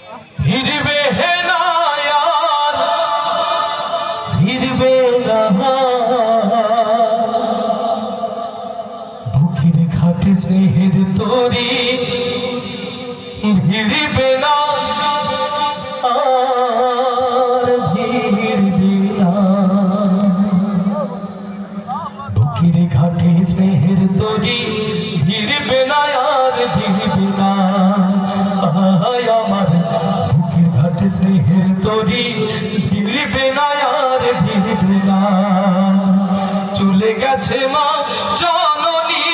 ফিরবে না আর ফিরবে না বুকের ঘাটে স্নেহের তরি ভিড়বে না আর ভিড়বে না বুকের ঘাটে স্নেহের তরি ভিড়বে না আর ভিড়বে না আমার বুকের ঘাটে স্নেহের তরি ভিড়বে না আর ভিড়বে না চলে গেছে মা জননী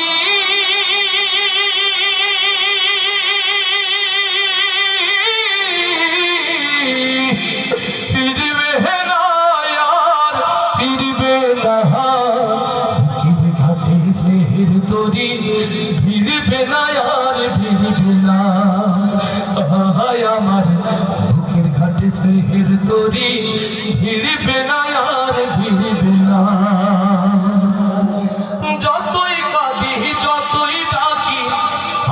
ফিরবে না আর ফিরবে না বুকের ঘাটে স্নেহের তরি ভিড়বে না আর ভিড়বে না আমার বুকের ঘাটে স্নেহের তরি ভিড়বে না আর ভিড়বে না যতই কাঁদি যতই ডাকি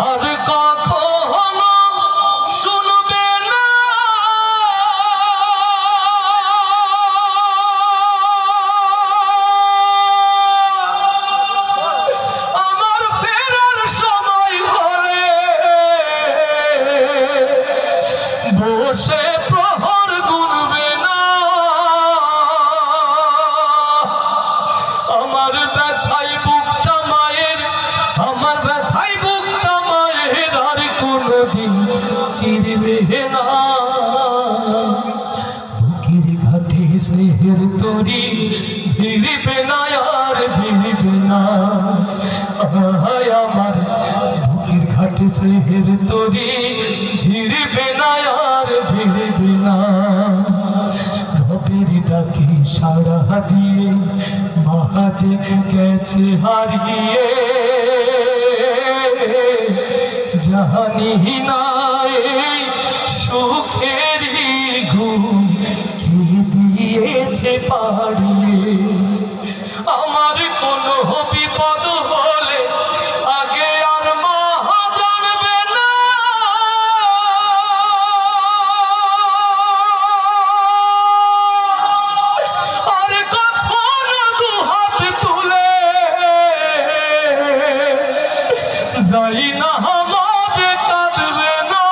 আর কখনো শুনবে না আমার ফেরার সময় হলে বসে প্রহর গুনবে না আমার ব্যথাই বুকটা মায়ের আমার ব্যথাই বুকটা মায়ের আর কোনদিন চিরবে না বুকের ঘাটে স্নেহের তরি ভিড়বে না আর ভিড়বে না আমার বুকের ঘাটে স্নেহের তরি ভিড়বে না আর ভিড়বে না রবের ডাকে সাড়া দিয়ে মহাজে গেছে হারিয়ে জানি না এই সুখেরই ঘুম কি দিয়েছে পাড়িয়ে আমার কোনো বিপদ হলে আগে আর মা জানবে না আর কখনো দু হাত তুলে যাই না মাঝে কাঁদবে না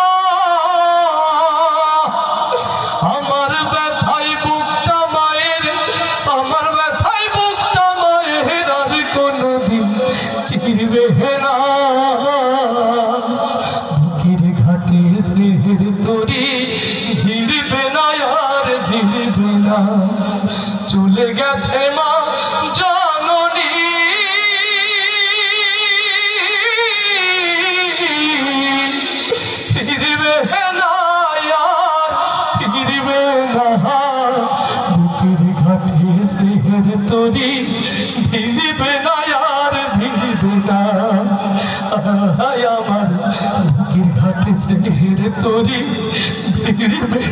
আমার ব্যথাই বুকটা মায়ের আমার ব্যথাই বুকটা মায়ের আর কোনদিন চিরবে না বুকের ঘাটে স্নেহের তরি ভিড়বে না আর ভিড়বে না চলে গেছে মা জননী ফিরবে না আর ফিরবে না বুকের ঘাটে স্নেহের তরি ভিড়বে না আর ভিড়বে না আমার বুকের ঘাটে স্নেহের তরি ভিড়বে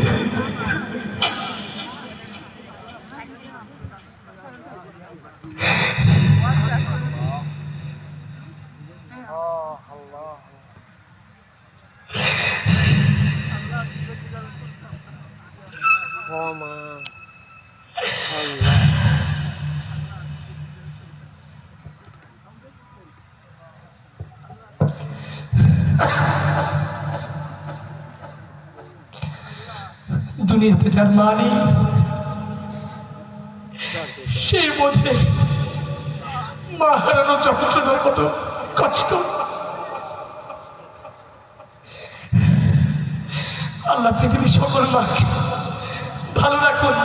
দুনিয়াতে যার মানি সে বোঝে মা হারানো যন্ত্রণার কত কষ্ট আল্লাহ পৃথিবীর সকল মাকে ভালো রাখুন।